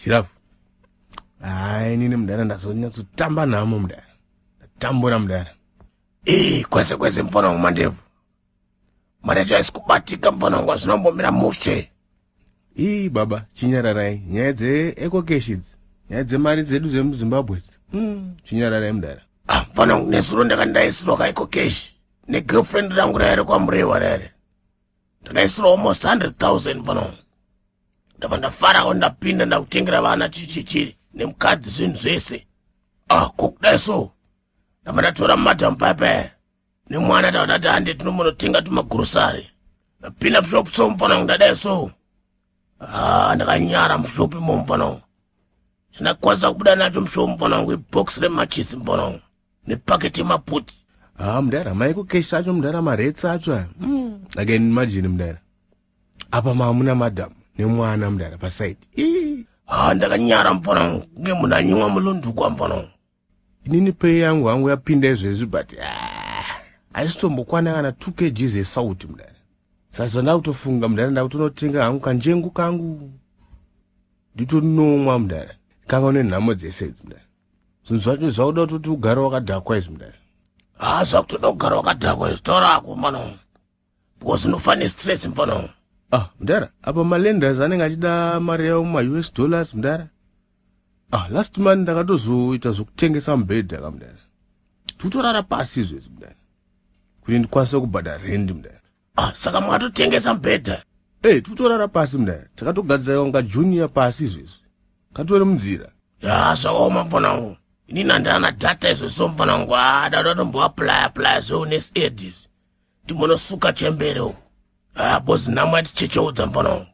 Chirafu. Ai nini mdara ndazonya namo mdara. Tambora mdara. Kwese mfano mandevu. Mareja isikubatika mfano wa zinombomera mushe. Baba, chinyararai. Nyadze eko keshidzi. Nyadze mari dzedu zemuZimbabwe. Chinyararai mdara. Mfano nesuro ndakandaisiro kaiko keshi. Ne girlfriend rangu rere kwa mrewa rere. Ndakaisiro almost 100,000 mfano. Ndapandafara ndapinda ndakutengera vana chichichiri. Nemukadzi zvinhu zvese. Kokudaiso. Ndamandatora madam Pakaipa. Nemwana taudati hande tinomonotenga tumagurusari. Ndapinda mushopu so mfano ndadaiso. Ndakanyara mushopu imo mfano. Chinakwanisa kubuda nacho mushopu mfano ibox remachisi mfano. Nepaketi maputi. Mdara maiko keshi acho mdara maretsa acho. Again imagine mdara. Apa mamuna madam nemwana mdara paside. Ndakanyara mfano ngemuna nyumwa mulunduka mfano. Inini pay yangu wangu yapinda izvezvi but aisitombokwana kana 2 kg esauti mdara. Sasa ndautofunga mdara ndautonotenga hangu kanjengu kangu. Nditonomwa mdara. Kanga une nhamo dzese idzi mdara. Zvinhu zvacho zvauda kuti ugare wakadhakwa izvi mdara. Zvakutoda kugara wakadhakwa izvi taurako mfano. Because unofane stress mfano. Mdara, apa malenders anenge achida mari yawo ma-US dollars mdara. Last month ndakatozoita zvokutengesa mubhedha kamdara. Tutorara pasi izvezvi mdara. Kuti ndikwanise kubhadhara rent mdara. Saka mwatotengesa mubhedha. Tutorara pasi mdara. Takatogadzira kunga junior pasi izvezvi. Katori munzira. Zvakaoma mfana. Inini handana data izvezvo mfana wangu. Ndauda tomboapply zvo nes edis. Timonosuka chembere uko. Bozi namwe atichecheudza mfana wangu.